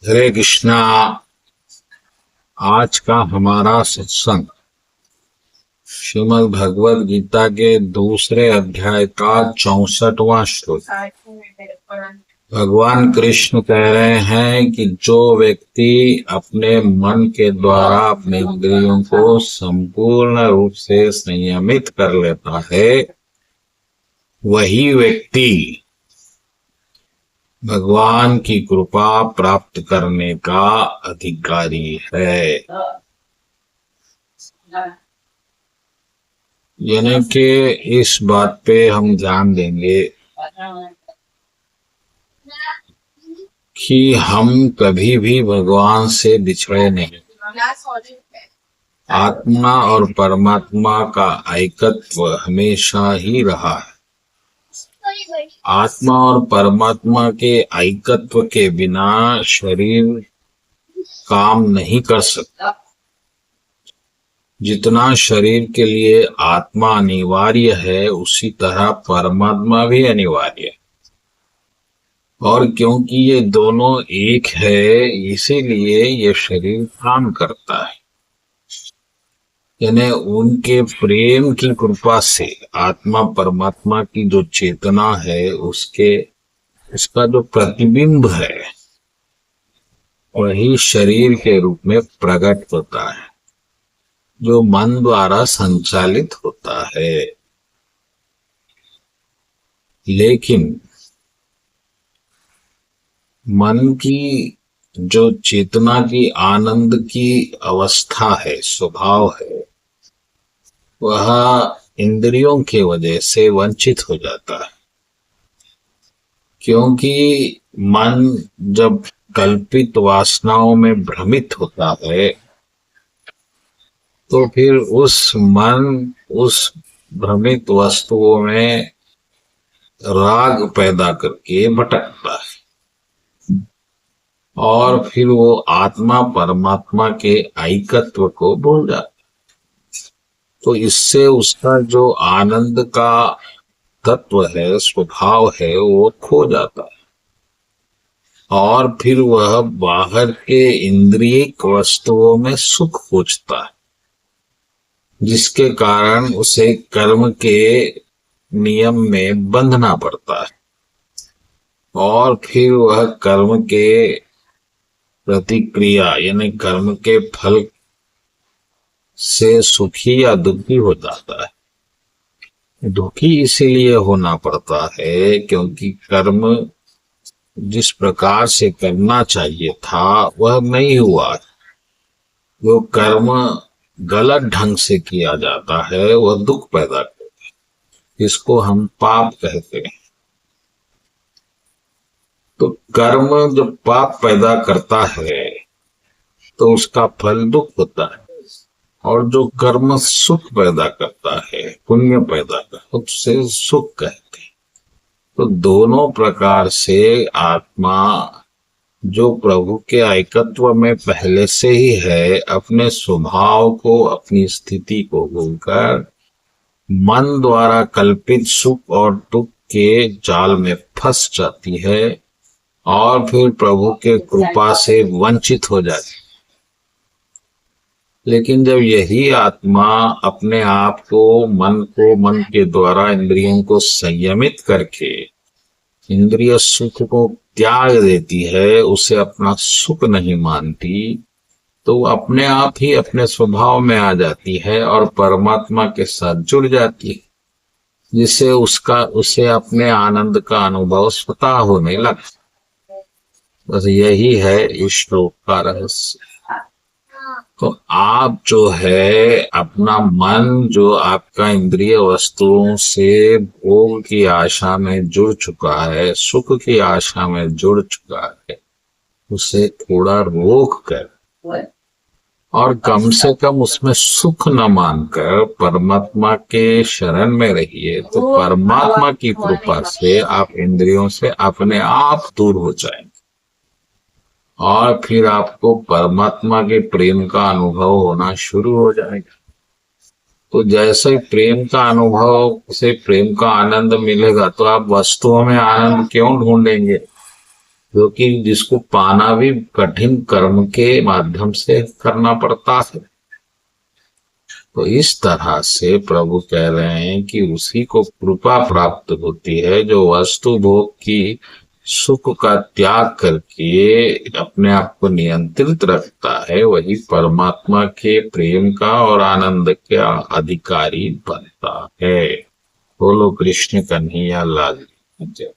हरे कृष्णा। आज का हमारा सत्संग श्रीमद् भगवद गीता के दूसरे अध्याय का 64वां श्लोक। भगवान कृष्ण कह रहे हैं कि जो व्यक्ति अपने मन के द्वारा अपने इंद्रियों को संपूर्ण रूप से संयमित कर लेता है, वही व्यक्ति भगवान की कृपा प्राप्त करने का अधिकारी है। यानी कि इस बात पे हम ध्यान देंगे कि हम कभी भी भगवान से बिछड़े नहीं। आत्मा और परमात्मा का ऐकत्व हमेशा ही रहा है। आत्मा और परमात्मा के ऐकत्व के बिना शरीर काम नहीं कर सकता। जितना शरीर के लिए आत्मा अनिवार्य है, उसी तरह परमात्मा भी अनिवार्य है। और क्योंकि ये दोनों एक है, इसीलिए ये शरीर काम करता है। यानी उनके प्रेम की कृपा से आत्मा परमात्मा की जो चेतना है, उसका जो प्रतिबिंब है, वही शरीर के रूप में प्रकट होता है, जो मन द्वारा संचालित होता है। लेकिन मन की जो चेतना की आनंद की अवस्था है, स्वभाव है, वह इंद्रियों के वजह से वंचित हो जाता है। क्योंकि मन जब कल्पित वासनाओं में भ्रमित होता है, तो फिर उस भ्रमित वस्तुओं में राग पैदा करके भटकता है और फिर वो आत्मा परमात्मा के ऐकत्व को भूल जाता है। तो इससे उसका जो आनंद का तत्व है, स्वभाव है, वो खो जाता है और फिर वह बाहर के इंद्रियिक वस्तुओं में सुख खोजता है, जिसके कारण उसे कर्म के नियम में बंधना पड़ता है और फिर वह कर्म के प्रतिक्रिया यानी कर्म के फल से सुखी या दुखी हो जाता है। दुखी इसीलिए होना पड़ता है क्योंकि कर्म जिस प्रकार से करना चाहिए था वह नहीं हुआ। जो कर्म गलत ढंग से किया जाता है वह दुख पैदा करता है, इसको हम पाप कहते हैं। तो कर्म जब पाप पैदा करता है तो उसका फल दुख होता है, और जो कर्म सुख पैदा करता है, पुण्य पैदा करता है, उससे सुख कहते हैं। तो दोनों प्रकार से आत्मा जो प्रभु के ऐकत्व में पहले से ही है, अपने स्वभाव को, अपनी स्थिति को भूलकर मन द्वारा कल्पित सुख और दुख के जाल में फंस जाती है और फिर प्रभु के कृपा से वंचित हो जाती है। लेकिन जब यही आत्मा अपने आप को मन के द्वारा इंद्रियों को संयमित करके इंद्रिय सुख को त्याग देती है, उसे अपना सुख नहीं मानती, तो वो अपने आप ही अपने स्वभाव में आ जाती है और परमात्मा के साथ जुड़ जाती है, जिससे उसे अपने आनंद का अनुभव स्वतः होने लगता। बस यही है इस श्लोक का रहस्य। तो आप जो है अपना मन, जो आपका इंद्रिय वस्तुओं से भोग की आशा में जुड़ चुका है, सुख की आशा में जुड़ चुका है, उसे थोड़ा रोक कर और कम से कम उसमें सुख न मानकर परमात्मा के शरण में रहिए। तो परमात्मा की कृपा से आप इंद्रियों से अपने आप दूर हो जाएंगे और फिर आपको परमात्मा के प्रेम का अनुभव होना शुरू हो जाएगा। तो जैसे प्रेम का अनुभव से प्रेम का आनंद मिलेगा, तो आप वस्तुओं में आनंद क्यों ढूंढेंगे? क्योंकि जिसको पाना भी कठिन कर्म के माध्यम से करना पड़ता है। तो इस तरह से प्रभु कह रहे हैं कि उसी को कृपा प्राप्त होती है जो वस्तु भोग की सुख का त्याग करके अपने आप को नियंत्रित रखता है, वही परमात्मा के प्रेम का और आनंद का अधिकारी बनता है। बोलो कृष्ण कन्हैया लाल की जय।